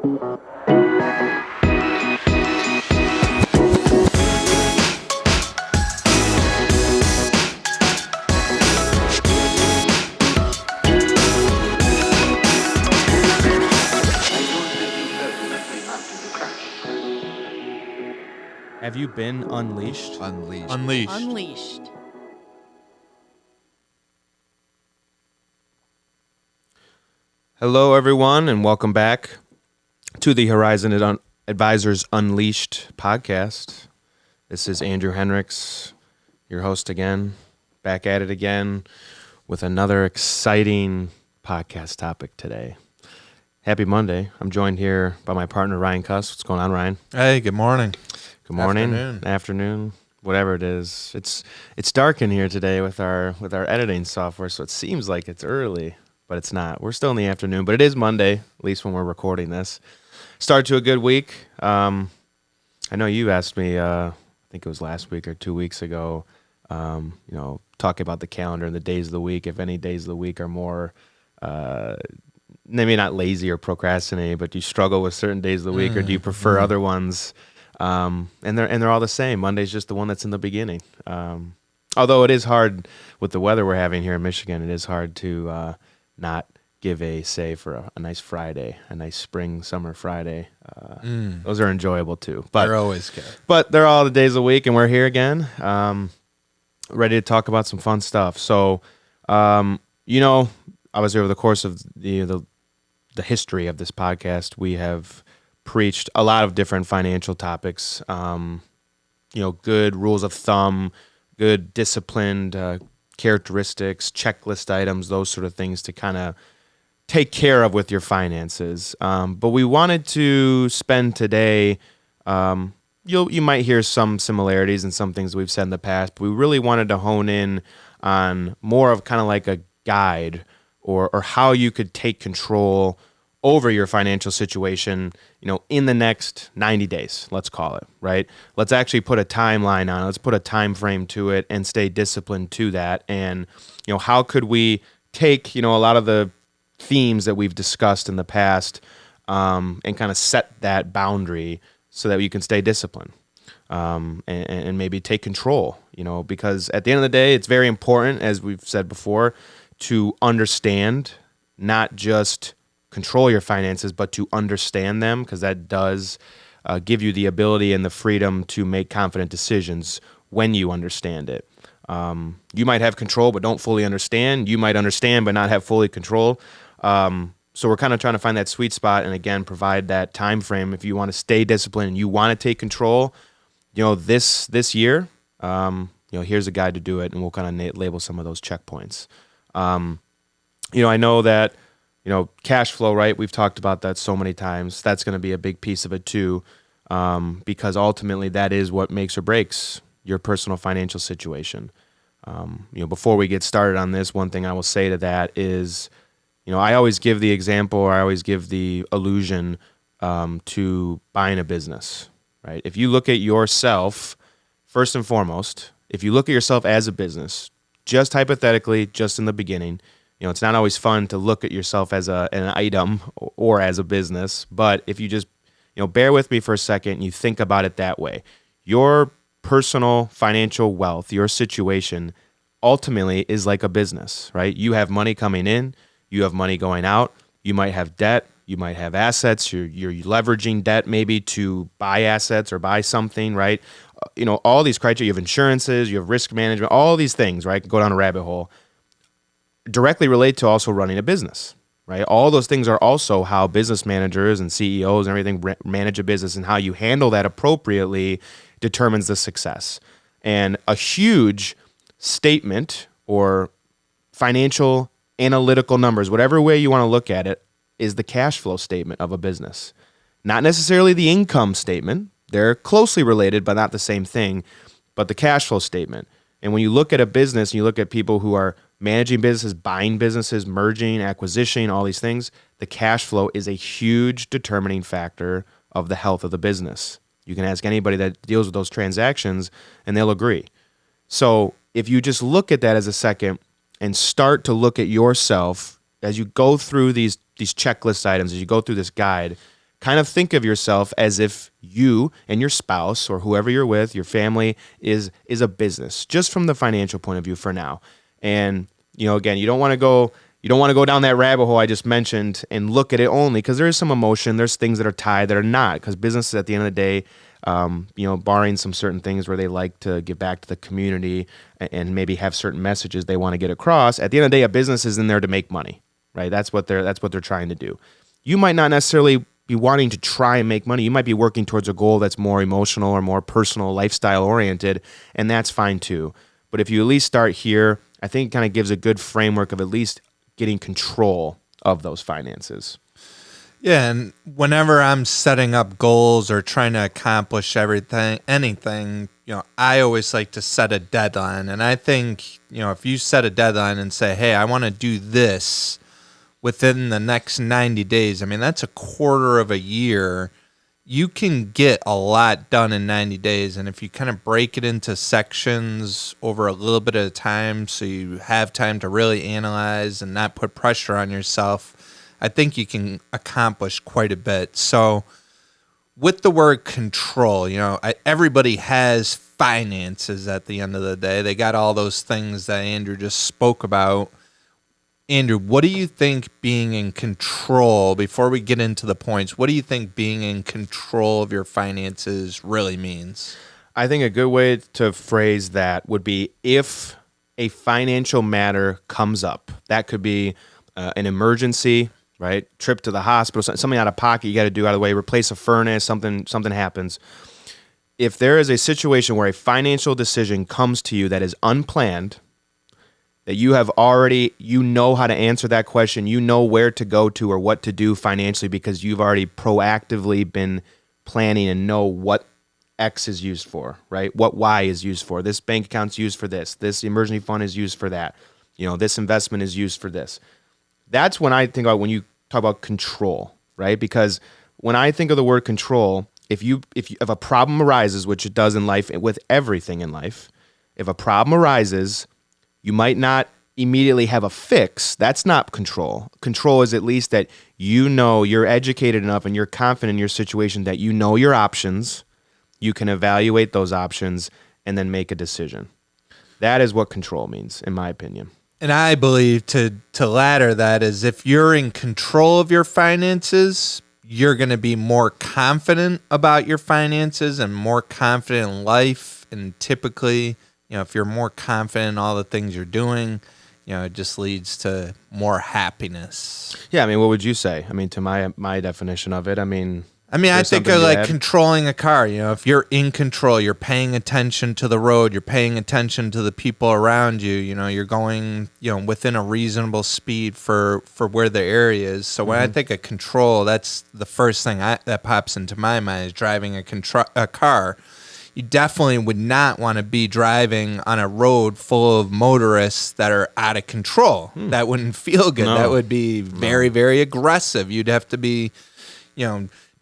Have you been unleashed? Unleashed. Hello, everyone, and welcome back to the Horizon Advisors Unleashed podcast. This is Andrew Henricks, your host again, back at it again with another exciting podcast topic today. Happy Monday. I'm joined here by my partner, Ryan Cuss. What's going on, Ryan? Hey, good morning. Good morning, afternoon, whatever it is. It's dark in here today with our editing software, so it seems like it's early, but it's not. We're still in the afternoon, but it is Monday, at least when we're recording this. Start to a good week. I know you asked me, I think it was last week or 2 weeks ago, talking about the calendar and the days of the week, if any days of the week are more, maybe not lazy or procrastinating, but do you struggle with certain days of the week, or do you prefer other ones? And they're all the same. Monday's just the one that's in the beginning. Although it is hard with the weather we're having here in Michigan, it is hard to not give for a nice Friday, a nice spring, summer Friday. Those are enjoyable too. But they're always good. But they're all the days of the week, and we're here again, ready to talk about some fun stuff. So, obviously over the course of the history of this podcast, we have preached a lot of different financial topics, good rules of thumb, good disciplined characteristics, checklist items, those sort of things to kind of take care of with your finances. But we wanted to spend today, you might hear some similarities in some things we've said in the past, but we really wanted to hone in on more of kind of like a guide or how you could take control over your financial situation, in the next 90 days, let's call it, right? Let's actually put a timeline on it. Let's put a time frame to it and stay disciplined to that. And, how could we take, a lot of the themes that we've discussed in the past and kind of set that boundary so that you can stay disciplined and maybe take control, because at the end of the day, it's very important, as we've said before, to understand, not just control your finances, but to understand them, because that does give you the ability and the freedom to make confident decisions when you understand it. You might have control but don't fully understand. You might understand but not have fully control. So we're kind of trying to find that sweet spot and, again, provide that time frame if you want to stay disciplined and you want to take control. This year, here's a guide to do it, and we'll kind of label some of those checkpoints. I know that cash flow, right? We've talked about that so many times. That's going to be a big piece of it too, because ultimately that is what makes or breaks your personal financial situation. Before we get started on this, one thing I will say to that is, I always give the example, or I always give the allusion to buying a business, right? If you look at yourself, first and foremost, if you look at yourself as a business, just hypothetically, just in the beginning, it's not always fun to look at yourself as an item or as a business, but if you just, bear with me for a second and you think about it that way, your personal financial wealth, your situation ultimately is like a business, right? You have money coming in, you have money going out, you might have debt, you might have assets, you're leveraging debt maybe to buy assets or buy something, right? All these criteria, you have insurances, you have risk management, all these things, right? Go down a rabbit hole. Directly relate to also running a business, right? All those things are also how business managers and CEOs and everything manage a business, and how you handle that appropriately determines the success. And a huge statement or financial analytical numbers, whatever way you want to look at it, is the cash flow statement of a business. Not necessarily the income statement. They're closely related, but not the same thing, but the cash flow statement. And when you look at a business and you look at people who are managing businesses, buying businesses, merging, acquisition, all these things, the cash flow is a huge determining factor of the health of the business. You can ask anybody that deals with those transactions and they'll agree. So if you just look at that as a second and start to look at yourself as you go through these checklist items, as you go through this guide, kind of think of yourself as if you and your spouse or whoever you're with, your family, is a business, just from the financial point of view for now. And, again, you don't want to go down that rabbit hole I just mentioned and look at it only, because there is some emotion. There's things that are tied that are not, because businesses at the end of the day, barring some certain things where they like to give back to the community and maybe have certain messages they want to get across, at the end of the day, a business is in there to make money, right? That's what they're trying to do. You might not necessarily be wanting to try and make money. You might be working towards a goal that's more emotional or more personal, lifestyle oriented, and that's fine too. But if you at least start here, I think it kind of gives a good framework of at least getting control of those finances. Yeah, and whenever I'm setting up goals or trying to accomplish anything, I always like to set a deadline. And I think, if you set a deadline and say, hey, I want to do this within the next 90 days, I mean, that's a quarter of a year. You can get a lot done in 90 days. And if you kind of break it into sections over a little bit at a time, so you have time to really analyze and not put pressure on yourself, I think you can accomplish quite a bit. So with the word control, everybody has finances at the end of the day. They got all those things that Andrew just spoke about. Andrew, what do you think being in control, before we get into the points, what do you think being in control of your finances really means? I think a good way to phrase that would be, if a financial matter comes up, that could be an emergency, right? Trip to the hospital, something out of pocket you got to do out of the way, replace a furnace, something happens. If there is a situation where a financial decision comes to you that is unplanned, that you have already, how to answer that question, where to go to or what to do financially, because you've already proactively been planning and know what X is used for, right? What Y is used for. This bank account's used for this. This emergency fund is used for that. This investment is used for this. That's when I think about when you talk about control, right? Because when I think of the word control, if a problem arises, which it does in life, with everything in life, if a problem arises, you might not immediately have a fix. That's not control. Control is at least that you're educated enough and you're confident in your situation that your options, you can evaluate those options and then make a decision. That is what control means, in my opinion. And I believe to ladder that is, if you're in control of your finances, you're going to be more confident about your finances and more confident in life. And typically, if you're more confident in all the things you're doing, it just leads to more happiness. Yeah, I mean, what would you say? I mean, to my definition of it, I think of like controlling a car. If you're in control, you're paying attention to the road, you're paying attention to the people around you. You're going, within a reasonable speed for where the area is. So when I think of control, that's the first thing that pops into my mind is driving a car. You definitely would not want to be driving on a road full of motorists that are out of control. That wouldn't feel good. No. That would be very, very aggressive. You'd have to be,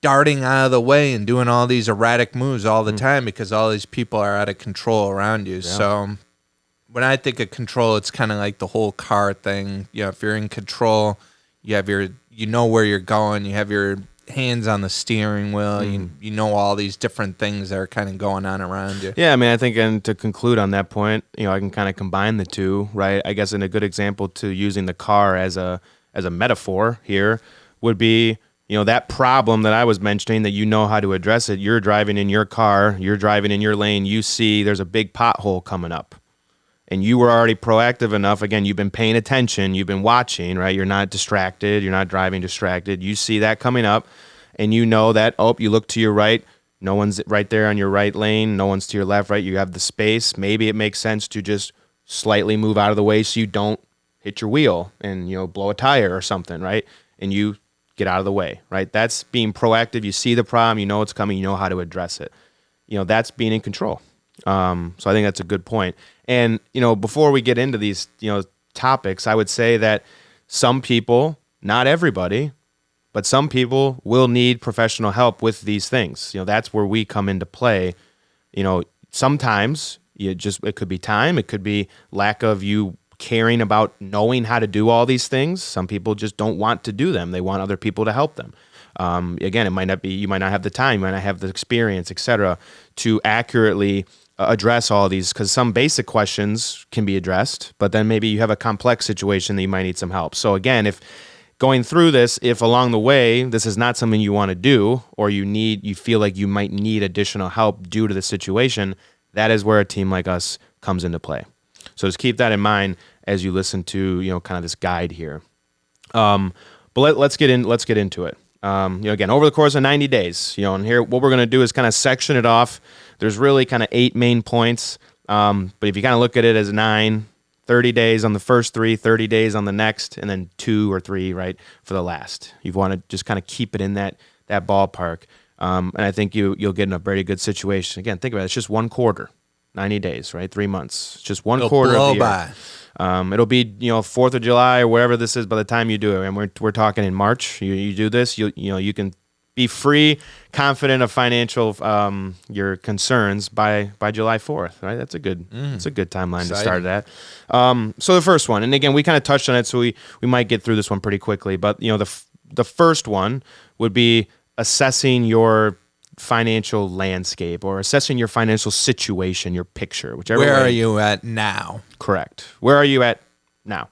darting out of the way and doing all these erratic moves all the time because all these people are out of control around you. Yeah. So when I think of control, it's kind of like the whole car thing. If you're in control, you have where you're going, you have your hands on the steering wheel, you know all these different things that are kind of going on around you. Yeah, I mean, I think, and to conclude on that point, I can kind of combine the two, right? I guess in a good example to using the car as a metaphor here would be, that problem that I was mentioning, that how to address it. You're driving in your car, you're driving in your lane, you see there's a big pothole coming up. And you were already proactive enough. Again, you've been paying attention, you've been watching, right? You're not distracted, you're not driving distracted. You see that coming up, and you know that, you look to your right, no one's right there on your right lane, no one's to your left, right? You have the space. Maybe it makes sense to just slightly move out of the way so you don't hit your wheel and, blow a tire or something, right? And you get out of the way, right? That's being proactive. You see the problem, you know it's coming, you know how to address it. That's being in control. So I think that's a good point. And, before we get into these, topics, I would say that some people, not everybody, but some people will need professional help with these things. That's where we come into play. Sometimes it could be time, it could be lack of you caring about knowing how to do all these things. Some people just don't want to do them. They want other people to help them. Again, it might not be, you might not have the time, you might not have the experience, et cetera, to accurately address all of these, because some basic questions can be addressed, but then maybe you have a complex situation that you might need some help. So again, if going through this, if along the way this is not something you want to do, or you feel like you might need additional help due to the situation, that is where a team like us comes into play. So just keep that in mind as you listen to kind of this guide here. But let's get into it. Again, over the course of 90 days, and here what we're going to do is kind of section it off. There's really kind of 8 main points. But if you kind of look at it as 30 days on the first 3, 30 days on the next, and then 2 or 3, right, for the last. You want to just kind of keep it in that ballpark. And I think you'll get in a very good situation. Again, think about it. It's just one quarter, 90 days, right? 3 months. It's just one quarter of the year. By. It'll be 4th of July or wherever this is by the time you do it. And we're talking in March. You do this, you can be free, confident of financial your concerns by July 4th, right? That's a good timeline to start it at. So the first one, and again, we kind of touched on it, so we might get through this one pretty quickly. But the first one would be assessing your financial landscape, or assessing your financial situation, your picture, whichever Where way. are you at now? Correct. Where are you at now?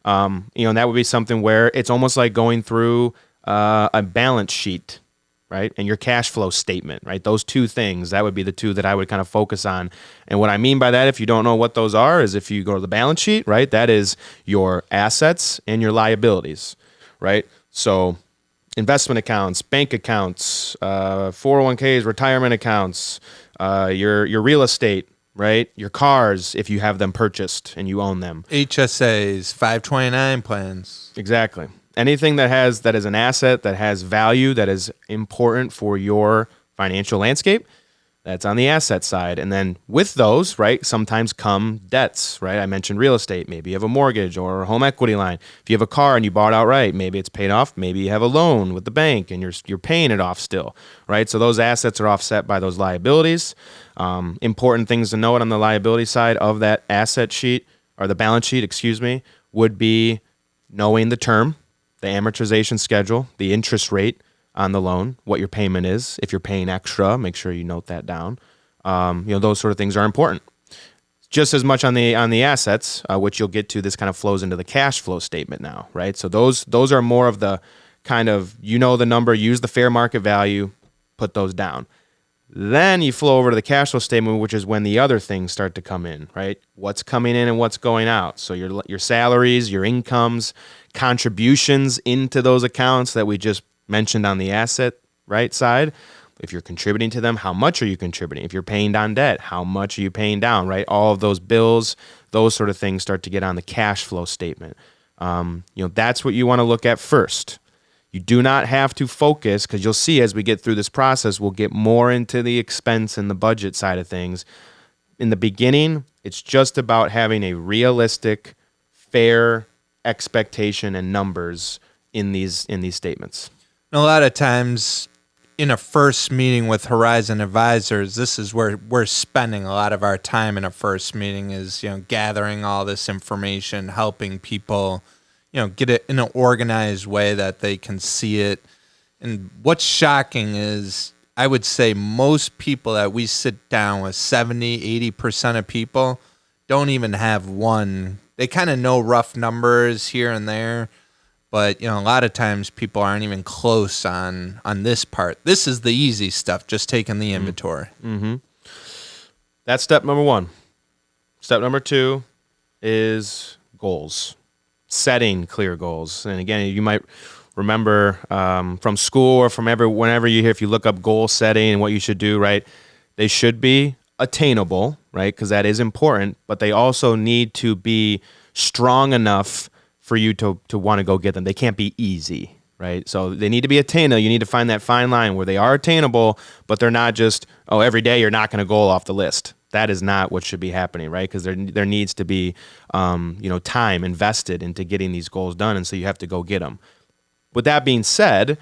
And that would be something where it's almost like going through a balance sheet, right? And your cash flow statement, right? Those two things, that would be the two that I would kind of focus on. And what I mean by that, if you don't know what those are, is if you go to the balance sheet, right? That is your assets and your liabilities, right? So investment accounts, bank accounts, 401ks, retirement accounts, your real estate, right? Your cars, if you have them purchased and you own them. HSAs, 529 plans. Exactly. Anything that is an asset, that has value, that is important for your financial landscape, that's on the asset side. And then with those, right, sometimes come debts, right? I mentioned real estate. Maybe you have a mortgage or a home equity line. If you have a car and you bought outright, maybe it's paid off. Maybe you have a loan with the bank and you're paying it off still, right? So those assets are offset by those liabilities. Important things to note on the liability side of that asset sheet, or the balance sheet, would be knowing the term, the amortization schedule, the interest rate on the loan, what your payment is. If you're paying extra, make sure you note that down. Those sort of things are important. Just as much on the assets, which you'll get to. This kind of flows into the cash flow statement now, right? So those are more of the kind of, the number, use the fair market value, put those down. Then you flow over to the cash flow statement, which is when the other things start to come in, right? What's coming in and what's going out. So your salaries, your incomes, contributions into those accounts that we just mentioned on the asset right side. If you're contributing to them, how much are you contributing? If you're paying down debt, how much are you paying down, right? All of those bills, those sort of things start to get on the cash flow statement. That's what you want to look at first. You do not have to focus, because you'll see as we get through this process, we'll get more into the expense and the budget side of things. In the beginning, it's just about having a realistic, fair expectation and numbers in these statements. A lot of times in a first meeting with Horizon Advisors, this is where we're spending a lot of our time in a first meeting, is, gathering all this information, helping people, get it in an organized way that they can see it. And what's shocking is, I would say most people that we sit down with, 70, 80% of people, don't even have one. They kind of know rough numbers here and there. But, a lot of times people aren't even close on this part. This is the easy stuff, just taking the inventory. Mm-hmm. That's step number 1. Step number 2 is goals. Setting clear goals. And again, you might remember from school or from whenever you hear, if you look up goal setting and what you should do, right, they should be attainable, right, because that is important, but they also need to be strong enough for you to want to go get them. They can't be easy, right? So they need to be attainable. You need to find that fine line where they are attainable, but they're not just, every day you're not going to goal off the list. That is not what should be happening, right? Because there needs to be, time invested into getting these goals done, and so you have to go get them. With that being said,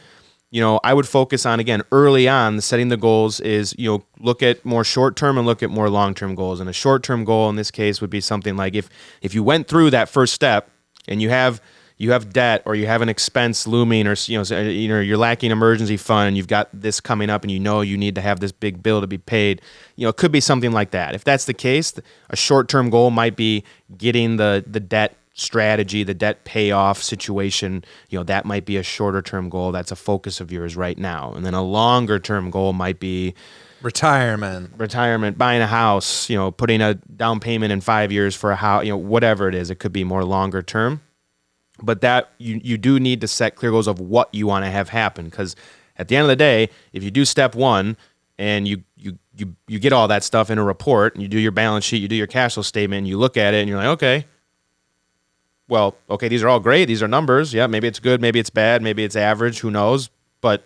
I would focus on, again, early on, setting the goals is, look at more short-term and look at more long-term goals. And a short-term goal in this case would be something like if you went through that first step and you have, you have debt or you have an expense looming, or you're lacking emergency fund, and you've got this coming up, and you need to have this big bill to be paid. It could be something like that. If that's the case, a short-term goal might be getting the debt strategy, the debt payoff situation. That might be a shorter-term goal. That's a focus of yours right now. And then a longer-term goal might be retirement, buying a house, putting a down payment in 5 years for a house, whatever it is. It could be more longer term. But that you do need to set clear goals of what you want to have happen, because at the end of the day, if you do step one and you get all that stuff in a report, and you do your balance sheet, you do your cash flow statement, and you look at it and you're like, okay, these are all great. These are numbers. Yeah, maybe it's good, maybe it's bad, maybe it's average, who knows? But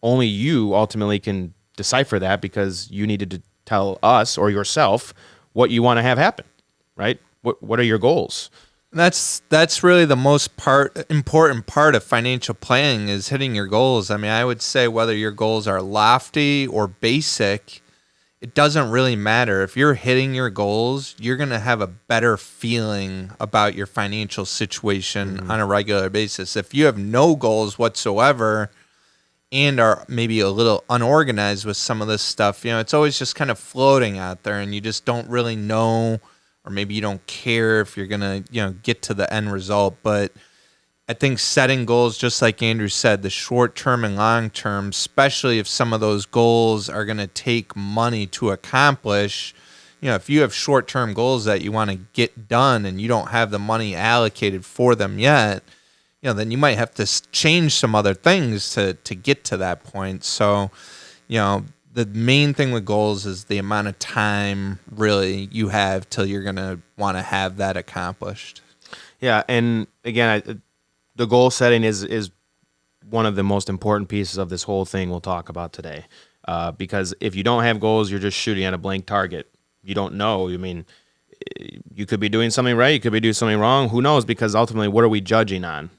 only you ultimately can decipher that, because you needed to tell us or yourself what you want to have happen, right? What are your goals? That's really the most important part of financial planning, is hitting your goals. I mean, I would say whether your goals are lofty or basic, it doesn't really matter. If you're hitting your goals, you're going to have a better feeling about your financial situation on a regular basis. If you have no goals whatsoever and are maybe a little unorganized with some of this stuff, it's always just kind of floating out there, and you just don't really know, or maybe you don't care if you're going to, get to the end result. But I think setting goals, just like Andrew said, the short term and long term, especially if some of those goals are going to take money to accomplish. If you have short term goals that you want to get done and you don't have the money allocated for them yet, then you might have to change some other things to get to that point. So, the main thing with goals is the amount of time really you have till you're going to want to have that accomplished. Yeah, and again, the goal setting is one of the most important pieces of this whole thing we'll talk about today. Because if you don't have goals, you're just shooting at a blank target. You don't know. I mean, you could be doing something right, you could be doing something wrong. Who knows? Because ultimately, what are we judging on,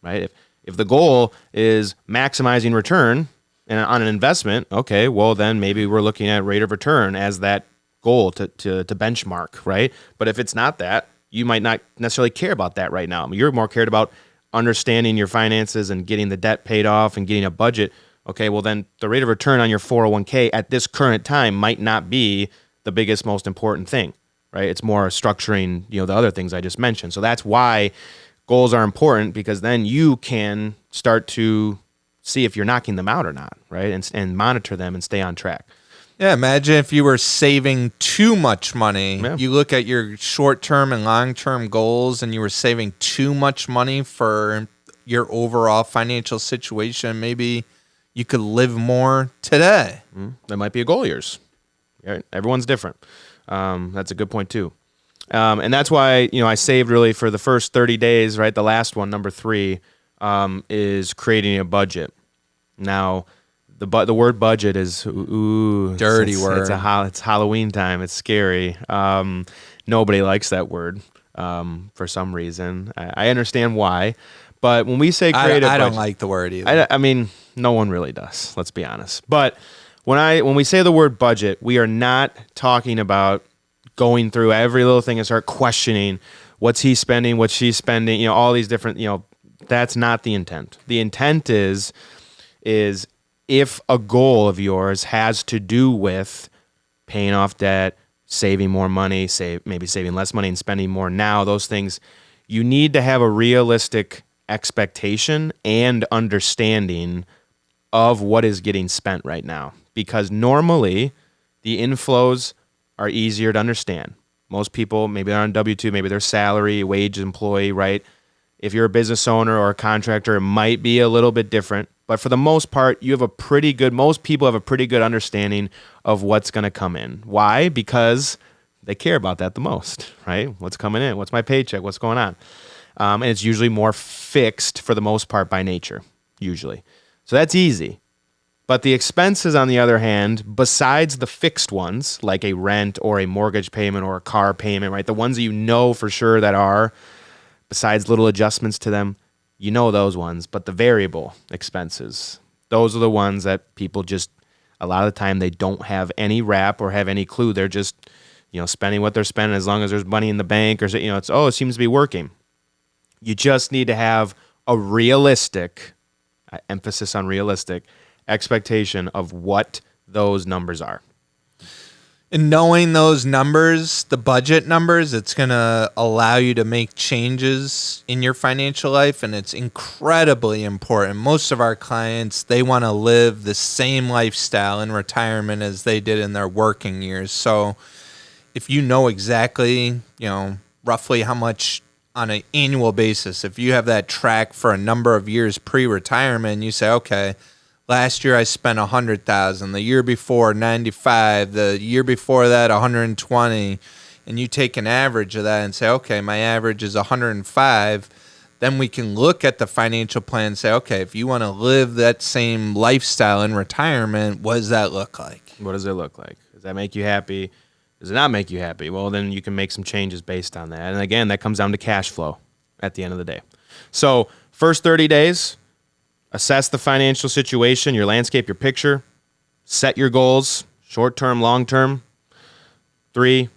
right? If the goal is maximizing return and on an investment, okay, well then maybe we're looking at rate of return as that goal to benchmark, right? But if it's not that, you might not necessarily care about that right now. You're more cared about understanding your finances and getting the debt paid off and getting a budget. Okay, well then the rate of return on your 401k at this current time might not be the biggest, most important thing, right? It's more structuring, the other things I just mentioned. So that's why goals are important, because then you can start to see if you're knocking them out or not, right? And monitor them and stay on track. Yeah, imagine if you were saving too much money. Yeah. You look at your short-term and long-term goals, and you were saving too much money for your overall financial situation. Maybe you could live more today. That might be a goal of yours. Right? Everyone's different. That's a good point too. And that's why, I saved really for the first 30 days, right? The last one, number 3, is creating a budget. Now, the word budget is dirty word. It's Halloween time. It's scary. Nobody likes that word for some reason. I understand why, but when we say create a budget, I don't like the word either. I mean, no one really does. Let's be honest. But when we say the word budget, we are not talking about going through every little thing and start questioning what's he spending, what's she spending, all these different, that's not the intent. The intent is if a goal of yours has to do with paying off debt, saving more money, maybe saving less money and spending more now, those things, you need to have a realistic expectation and understanding of what is getting spent right now. Because normally the inflows are easier to understand. Most people, maybe they're on W-2, maybe they're salary, wage employee, right? If you're a business owner or a contractor, it might be a little bit different. But for the most part, most people have a pretty good understanding of what's going to come in. Why? Because they care about that the most, right? What's coming in? What's my paycheck? What's going on? And it's usually more fixed for the most part by nature, usually. So that's easy. But the expenses, on the other hand, besides the fixed ones, like a rent or a mortgage payment or a car payment, right? The ones that you know for sure that are, besides little adjustments to them, those ones. But the variable expenses, those are the ones that people just, a lot of the time, they don't have any wrap or have any clue. They're just, spending what they're spending as long as there's money in the bank, or, it seems to be working. You just need to have a realistic, emphasis on realistic, expectation of what those numbers are. And knowing those numbers, the budget numbers, it's going to allow you to make changes in your financial life, and it's incredibly important. Most of our clients, they want to live the same lifestyle in retirement as they did in their working years. So if you know exactly, roughly how much on an annual basis, if you have that track for a number of years pre-retirement, you say, okay, last year I spent $100,000. The year before, $95,000. The year before that, $120,000. And you take an average of that and say, okay, my average is $105,000. Then we can look at the financial plan and say, okay, if you want to live that same lifestyle in retirement, what does that look like? What does it look like? Does that make you happy? Does it not make you happy? Well, then you can make some changes based on that. And again, that comes down to cash flow at the end of the day. So first 30 days, assess the financial situation, your landscape, your picture. Set your goals, short-term, long-term. 3,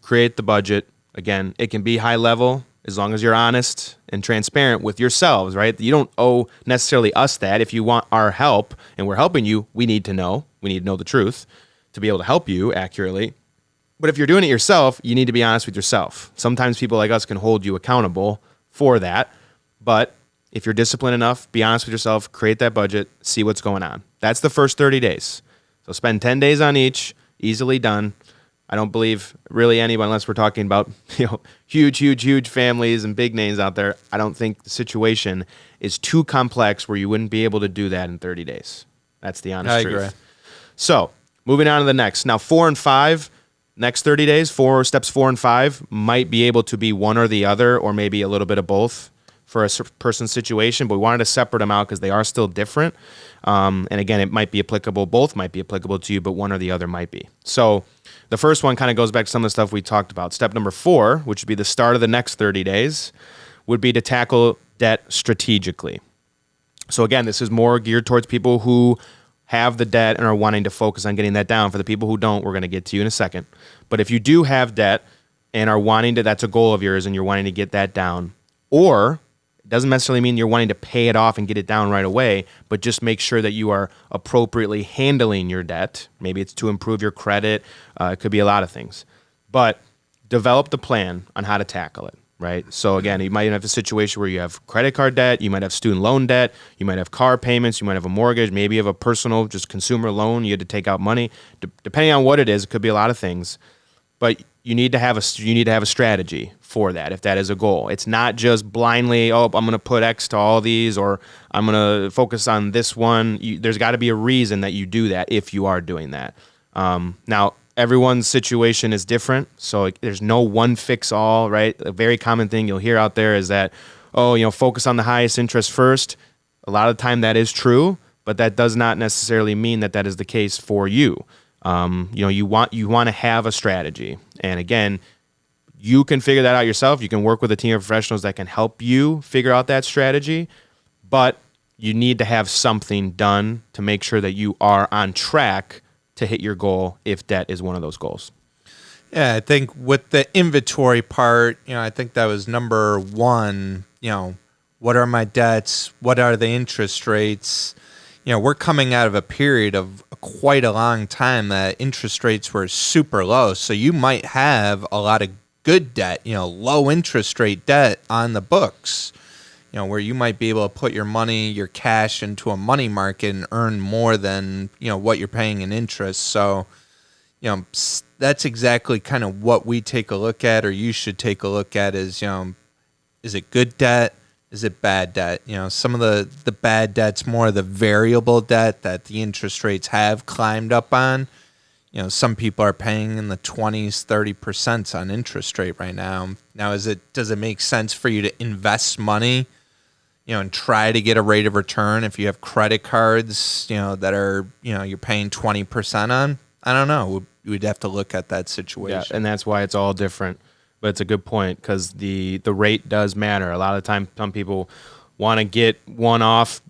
create the budget. Again, it can be high level as long as you're honest and transparent with yourselves, right? You don't owe necessarily us that. If you want our help and we're helping you, we need to know. We need to know the truth to be able to help you accurately. But if you're doing it yourself, you need to be honest with yourself. Sometimes people like us can hold you accountable for that, but if you're disciplined enough, be honest with yourself, create that budget, see what's going on. That's the first 30 days. So spend 10 days on each, easily done. I don't believe really anyone, unless we're talking about huge families and big names out there, I don't think the situation is too complex where you wouldn't be able to do that in 30 days. That's the honest truth. I agree. So moving on to the next. Now 4 and 5, next 30 days, steps 4 and 5 might be able to be one or the other, or maybe a little bit of both for a person's situation, but we wanted to separate them out because they are still different. And again, it might be applicable, both might be applicable to you, but one or the other might be. So the first one kind of goes back to some of the stuff we talked about. Step number 4, which would be the start of the next 30 days, would be to tackle debt strategically. So again, this is more geared towards people who have the debt and are wanting to focus on getting that down. For the people who don't, we're going to get to you in a second. But if you do have debt and are wanting to, that's a goal of yours and you're wanting to get that down, or it doesn't necessarily mean you're wanting to pay it off and get it down right away, but just make sure that you are appropriately handling your debt. Maybe it's to improve your credit. It could be a lot of things. But develop the plan on how to tackle it, right? So again, you might have a situation where you have credit card debt, you might have student loan debt, you might have car payments, you might have a mortgage, maybe you have a personal, just consumer loan, you had to take out money. Depending on what it is, it could be a lot of things. But you need to have a strategy for that if that is a goal. It's not just blindly, I'm going to put X to all these, or I'm going to focus on this one. There's got to be a reason that you do that if you are doing that. Now, everyone's situation is different, so there's no one fix all, right? A very common thing you'll hear out there is that, focus on the highest interest first. A lot of the time that is true, but that does not necessarily mean that that is the case for you. You want to have a strategy. And again, you can figure that out yourself. You can work with a team of professionals that can help you figure out that strategy, but you need to have something done to make sure that you are on track to hit your goal if debt is one of those goals. Yeah, I think with the inventory part, I think that was number 1, what are my debts? What are the interest rates? We're coming out of a period of quite a long time that interest rates were super low. So you might have a lot of good debt, low interest rate debt on the books, where you might be able to put your cash into a money market and earn more than, what you're paying in interest. So, that's exactly kind of what we take a look at, or you should take a look at is it good debt? Is it bad debt? Some of the bad debt's more the variable debt that the interest rates have climbed up on. Some people are paying in the 20s, 30% on interest rate right now. Now, does it make sense for you to invest money, and try to get a rate of return if you have credit cards, that are, you're paying 20% on? I don't know. We'd have to look at that situation. Yeah, and that's why it's all different. But it's a good point because the rate does matter. A lot of the time, some people want to get one off,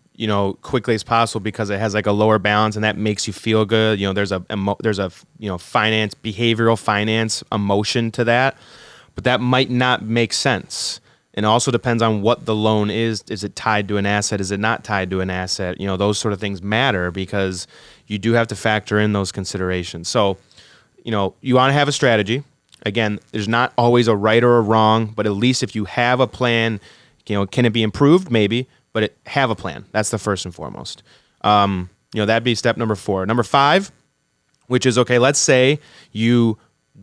quickly as possible because it has like a lower balance and that makes you feel good. There's a behavioral finance emotion to that, but that might not make sense. And it also depends on what the loan is. Is it tied to an asset? Is it not tied to an asset? Those sort of things matter because you do have to factor in those considerations. So, you want to have a strategy. Again, there's not always a right or a wrong, but at least if you have a plan, can it be improved? Maybe, but have a plan. That's the first and foremost. That'd be step number 4. Number 5, which is, okay, let's say you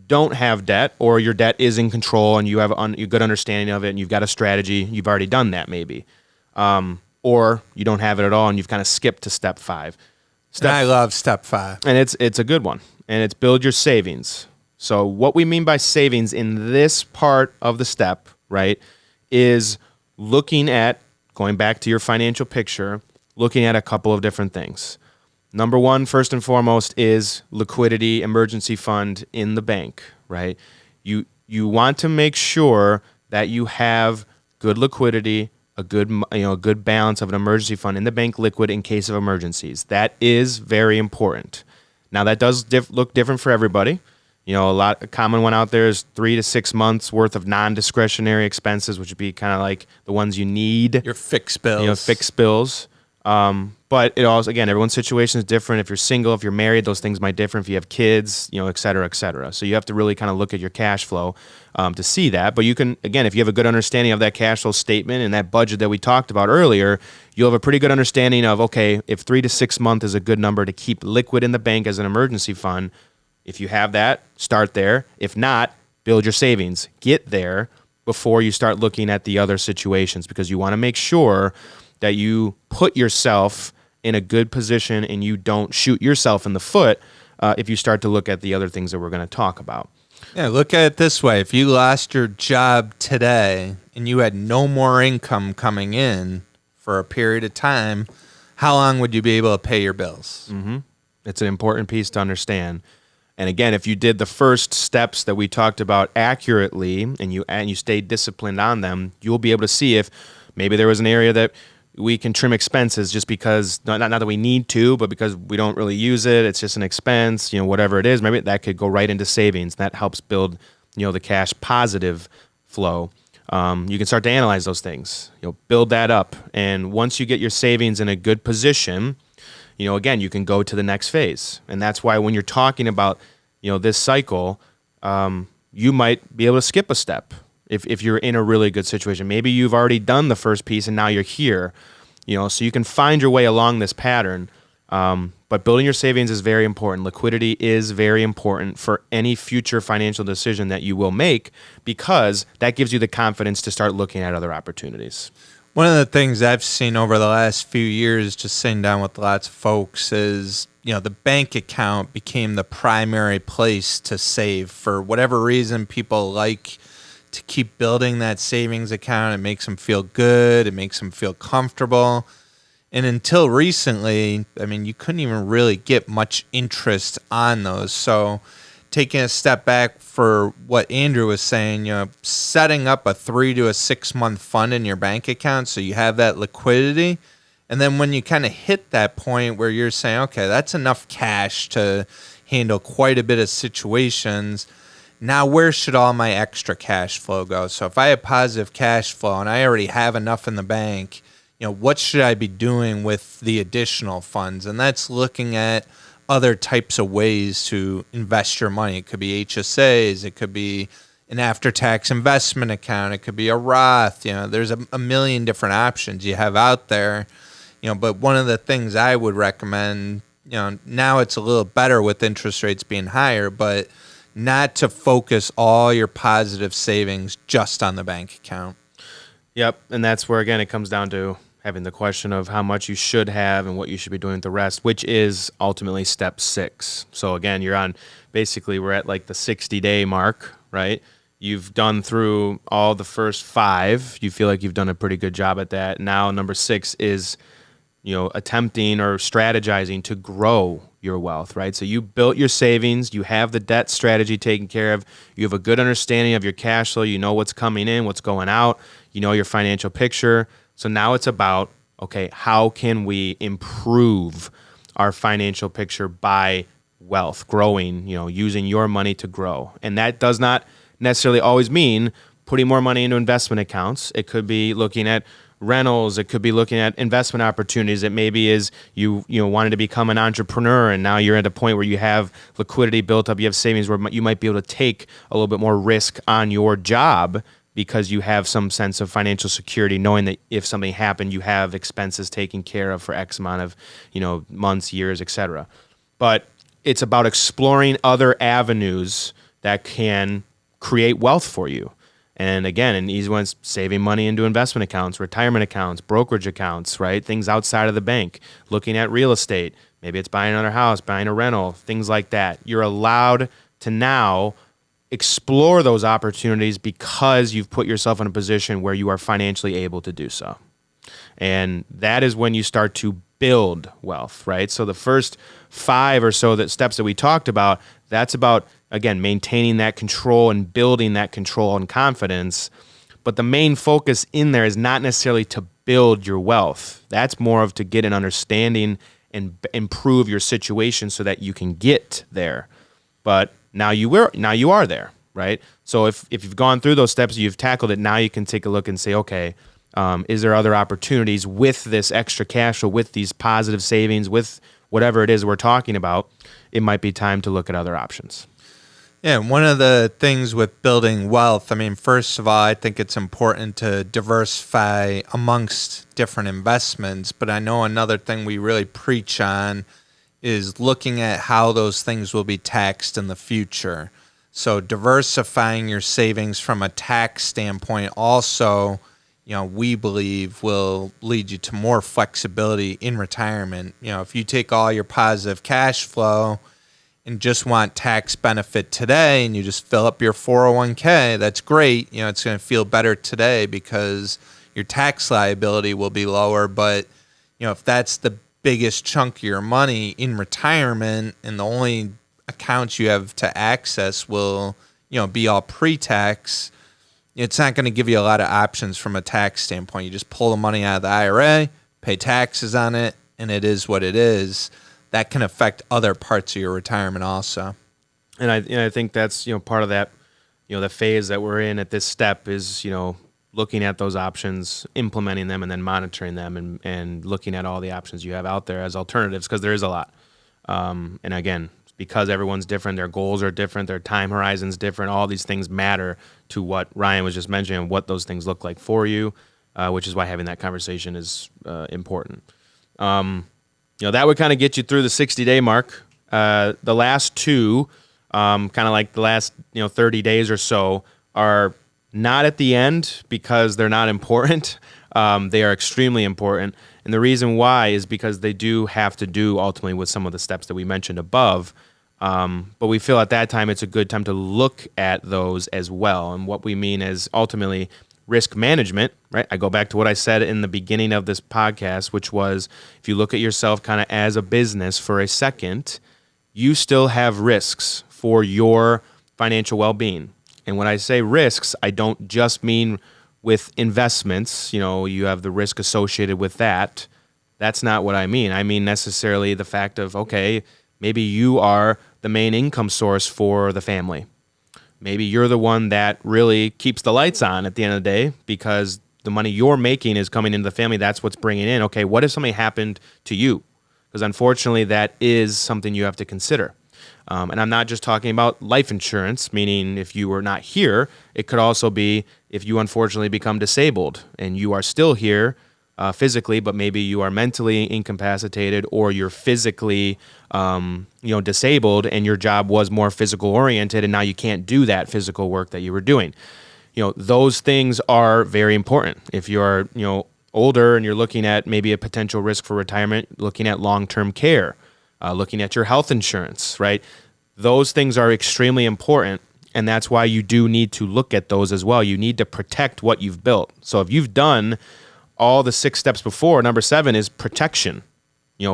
don't have debt, or your debt is in control and you have a good understanding of it and you've got a strategy. You've already done that maybe. Or you don't have it at all and you've kind of skipped to step 5. I love step 5. And it's a good one. And it's build your savings. So what we mean by savings in this part of the step, right, is looking at, going back to your financial picture, looking at a couple of different things. Number 1, first and foremost, is liquidity, emergency fund in the bank, right? You want to make sure that you have good liquidity, a good balance of an emergency fund in the bank, liquid in case of emergencies. That is very important. Now that does look different for everybody. A common one out there is 3 to 6 months worth of non-discretionary expenses, which would be kind of like the ones you need. Your fixed bills. Fixed bills. But it also, again, everyone's situation is different. If you're single, if you're married, those things might differ. If you have kids, et cetera, et cetera. So you have to really kind of look at your cash flow to see that. But you can, again, if you have a good understanding of that cash flow statement and that budget that we talked about earlier, you'll have a pretty good understanding of, okay, if 3 to 6 months is a good number to keep liquid in the bank as an emergency fund. If you have that, start there. If not, build your savings. Get there before you start looking at the other situations, because you want to make sure that you put yourself in a good position and you don't shoot yourself in the foot if you start to look at the other things that we're going to talk about. Yeah, look at it this way. If you lost your job today and you had no more income coming in for a period of time, how long would you be able to pay your bills? Mm-hmm. It's an important piece to understand. And again, if you did the first steps that we talked about accurately and you stayed disciplined on them, you'll be able to see if maybe there was an area that we can trim expenses just because, not that we need to, but because we don't really use it. It's just an expense, whatever it is. Maybe that could go right into savings. That helps build, the cash positive flow. You can start to analyze those things, build that up. And once you get your savings in a good position, again, you can go to the next phase. And that's why when you're talking about, this cycle, you might be able to skip a step. If you're in a really good situation. Maybe you've already done the first piece and now you're here, so you can find your way along this pattern. But building your savings is very important. Liquidity is very important for any future financial decision that you will make, because that gives you the confidence to start looking at other opportunities. One of the things I've seen over the last few years, just sitting down with lots of folks, is, the bank account became the primary place to save. For whatever reason, people like to keep building that savings account. It makes them feel good. It makes them feel comfortable. And until recently, you couldn't even really get much interest on those. So taking a step back for what Andrew was saying, setting up a 3 to 6 month fund in your bank account so you have that liquidity. And then when you kind of hit that point where you're saying, okay, that's enough cash to handle quite a bit of situations, now where should all my extra cash flow go? So if I have positive cash flow and I already have enough in the bank, what should I be doing with the additional funds? And that's looking at other types of ways to invest your money. It could be HSAs. It could be an after-tax investment account. It could be a Roth. There's a million different options you have out there. But one of the things I would recommend, now it's a little better with interest rates being higher, but not to focus all your positive savings just on the bank account. Yep, and that's where, again, it comes down to having the question of how much you should have and what you should be doing with the rest, which is ultimately step 6. So again, we're at like the 60-day mark, right? You've done through all the first 5. You feel like you've done a pretty good job at that. Now number 6 is, attempting or strategizing to grow your wealth, right? So you built your savings, you have the debt strategy taken care of, you have a good understanding of your cash flow, you know what's coming in, what's going out, you know your financial picture. So now it's about, okay, how can we improve our financial picture by wealth, growing, using your money to grow? And that does not necessarily always mean putting more money into investment accounts. It could be looking at rentals. It could be looking at investment opportunities. It maybe is you wanted to become an entrepreneur, and now you're at a point where you have liquidity built up. You have savings where you might be able to take a little bit more risk on your job because you have some sense of financial security, knowing that if something happened, you have expenses taken care of for X amount of months, years, etc. But it's about exploring other avenues that can create wealth for you. And again, an easy one's saving money into investment accounts, retirement accounts, brokerage accounts, right? Things outside of the bank, looking at real estate. Maybe it's buying another house, buying a rental, things like that. You're allowed to now explore those opportunities because you've put yourself in a position where you are financially able to do so. And that is when you start to build wealth, right? So the first 5 or so steps that we talked about, that's about, again, maintaining that control and building that control and confidence. But the main focus in there is not necessarily to build your wealth. That's more of to get an understanding and improve your situation so that you can get there. But now you are there, right? So if you've gone through those steps, you've tackled it, now you can take a look and say, okay, is there other opportunities with this extra cash flow, with these positive savings, with whatever it is we're talking about? It might be time to look at other options. Yeah, one of the things with building wealth, I mean, first of all, I think it's important to diversify amongst different investments. But I know another thing we really preach on is looking at how those things will be taxed in the future. So diversifying your savings from a tax standpoint also, we believe will lead you to more flexibility in retirement. If you take all your positive cash flow and just want tax benefit today and you just fill up your 401k, that's great. It's going to feel better today because your tax liability will be lower. But, if that's the biggest chunk of your money in retirement and the only accounts you have to access will, be all pre-tax, it's not going to give you a lot of options from a tax standpoint. You just pull the money out of the IRA, pay taxes on it, and it is what it is. That can affect other parts of your retirement also. And I think that's part of that, the phase that we're in at this step is looking at those options, implementing them, and then monitoring them, and looking at all the options you have out there as alternatives, because there is a lot. And again, because everyone's different, their goals are different, their time horizon's different. All these things matter to what Ryan was just mentioning, what those things look like for you, which is why having that conversation is important. That would kind of get you through the 60-day mark. The last 2, kind of like the last 30 days or so, are not at the end because they're not important. They are extremely important. And the reason why is because they do have to do ultimately with some of the steps that we mentioned above. But we feel at that time it's a good time to look at those as well. And what we mean is ultimately risk management, right? I go back to what I said in the beginning of this podcast, which was if you look at yourself kind of as a business for a second, you still have risks for your financial well-being. And when I say risks, I don't just mean with investments, you have the risk associated with that. That's not what I mean. I mean necessarily the fact of, okay, maybe you are the main income source for the family. Maybe you're the one that really keeps the lights on at the end of the day because the money you're making is coming into the family. That's what's bringing in. Okay, what if something happened to you? Because unfortunately, that is something you have to consider. And I'm not just talking about life insurance, meaning if you were not here, it could also be if you unfortunately become disabled and you are still here physically, but maybe you are mentally incapacitated or you're physically disabled and your job was more physical oriented and now you can't do that physical work that you were doing. Those things are very important. If you're older and you're looking at maybe a potential risk for retirement, looking at long-term care, looking at your health insurance, right? Those things are extremely important, and that's why you do need to look at those as well. You need to protect what you've built. So if you've done all the 6 steps before, number 7 is protection.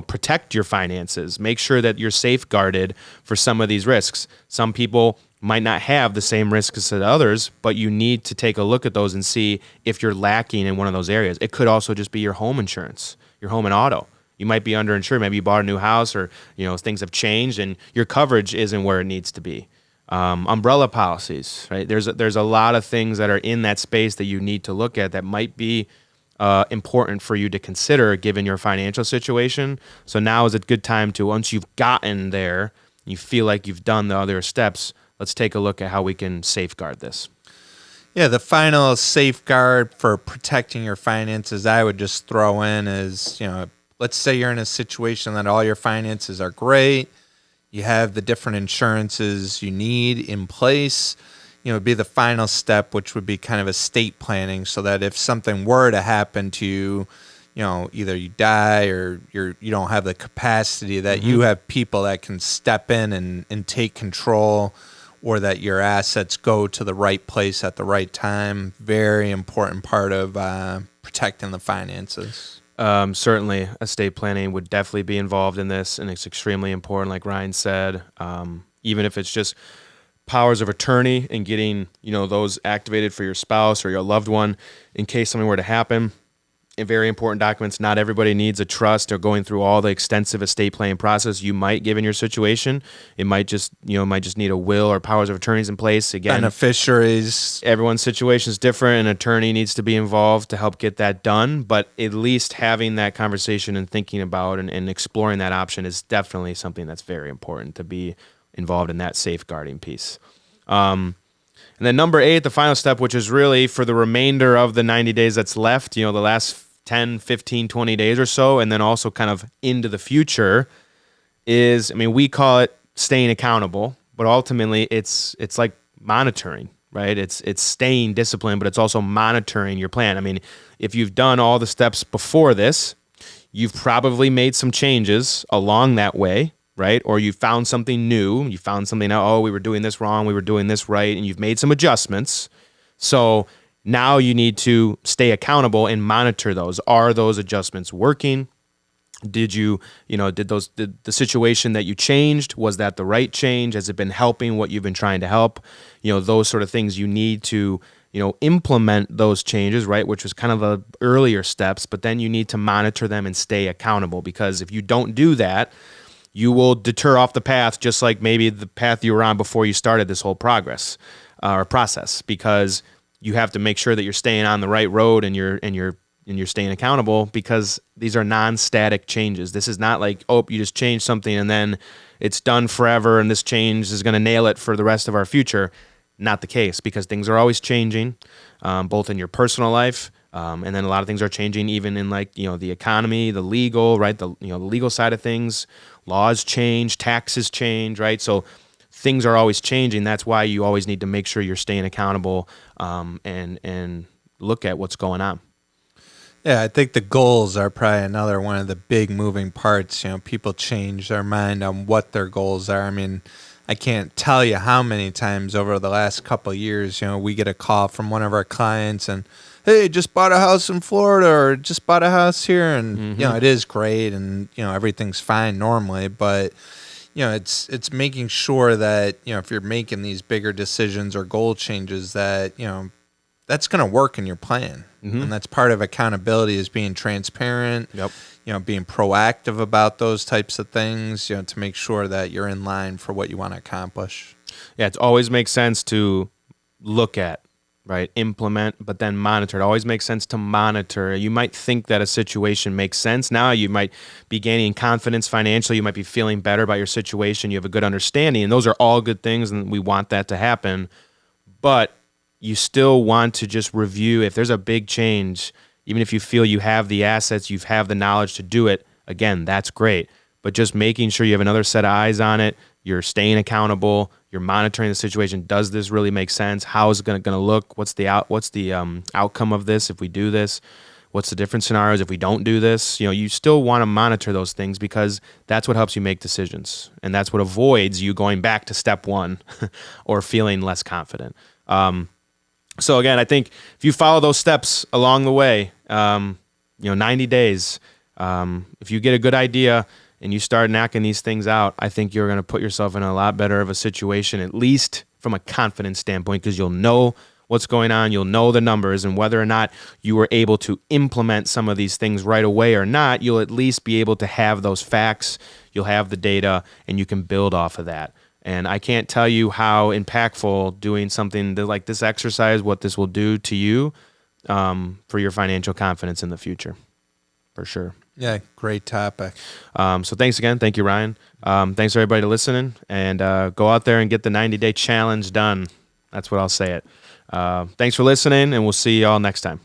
Protect your finances. Make sure that you're safeguarded for some of these risks. Some people might not have the same risks as others, but you need to take a look at those and see if you're lacking in one of those areas. It could also just be your home insurance, your home and auto. You might be underinsured. Maybe you bought a new house or, things have changed and your coverage isn't where it needs to be. umbrella policies, right? There's a lot of things that are in that space that you need to look at that might be important for you to consider given your financial situation. So now is a good time to, once you've gotten there, you feel like you've done the other steps, let's take a look at how we can safeguard this. Yeah, the final safeguard for protecting your finances I would just throw in is, let's say you're in a situation that all your finances are great. You have the different insurances you need in place. It'd be the final step, which would be kind of estate planning, so that if something were to happen to you, either you die or you don't have the capacity, that you have people that can step in and take control, or that your assets go to the right place at the right time. Very important part of protecting the finances. Certainly, estate planning would definitely be involved in this, and it's extremely important, like Ryan said. Even if it's just powers of attorney and getting those activated for your spouse or your loved one in case something were to happen. And very important documents. Not everybody needs a trust or going through all the extensive estate planning process you might, given your situation. It might just need a will or powers of attorneys in place. Again, beneficiaries. Everyone's situation is different. An attorney needs to be involved to help get that done. But at least having that conversation and thinking about and exploring that option is definitely something that's very important to be involved in that safeguarding piece. And then number 8, the final step, which is really for the remainder of the 90 days that's left, the last 10, 15, 20 days or so, and then also kind of into the future is, we call it staying accountable, but ultimately it's like monitoring, right? It's staying disciplined, but it's also monitoring your plan. If you've done all the steps before this, you've probably made some changes along that way, right? Or you found something new, you found something out, we were doing this wrong, we were doing this right, and you've made some adjustments. So now you need to stay accountable and monitor those. Are those adjustments working? Did the situation that you changed, was that the right change? Has it been helping what you've been trying to help? Those sort of things you need to, implement those changes, right? Which was kind of the earlier steps, but then you need to monitor them and stay accountable, because if you don't do that, you will deter off the path, just like maybe the path you were on before you started this whole progress or process, because you have to make sure that you're staying on the right road and you're staying accountable, because these are non-static changes. This is not like, you just changed something and then it's done forever and this change is going to nail it for the rest of our future. Not the case, because things are always changing, both in your personal life, and then a lot of things are changing even in the economy, the legal, right? The legal side of things, laws change, taxes change, right? So things are always changing. That's why you always need to make sure you're staying accountable and look at what's going on. Yeah, I think the goals are probably another one of the big moving parts. People change their mind on what their goals are. I can't tell you how many times over the last couple of years, we get a call from one of our clients and, hey, just bought a house in Florida or just bought a house here. And, it is great and, everything's fine normally, but it's making sure that, if you're making these bigger decisions or goal changes that, that's going to work in your plan. And that's part of accountability, is being transparent, being proactive about those types of things, to make sure that you're in line for what you want to accomplish. Yeah, it always makes sense to look at, right? Implement, but then monitor. It always makes sense to monitor. You might think that a situation makes sense. Now you might be gaining confidence financially. You might be feeling better about your situation. You have a good understanding, and those are all good things, and we want that to happen. But you still want to just review if there's a big change, even if you feel you have the assets, you have the knowledge to do it. Again, that's great. But just making sure you have another set of eyes on it, you're staying accountable, you're monitoring the situation. Does this really make sense? How is it going to look? What's the outcome of this if we do this? What's the different scenarios if we don't do this? You still want to monitor those things, because that's what helps you make decisions, and that's what avoids you going back to step one or feeling less confident. So again, I think if you follow those steps along the way, 90 days, if you get a good idea and you start knocking these things out, I think you're going to put yourself in a lot better of a situation, at least from a confidence standpoint, because you'll know what's going on, you'll know the numbers, and whether or not you were able to implement some of these things right away or not, you'll at least be able to have those facts, you'll have the data, and you can build off of that. And I can't tell you how impactful doing something like this exercise, what this will do to you for your financial confidence in the future, for sure. Yeah, great topic. So thanks again. Thank you, Ryan. Thanks everybody listening, and go out there and get the 90-day challenge done. That's what I'll say it. Thanks for listening, and we'll see you all next time.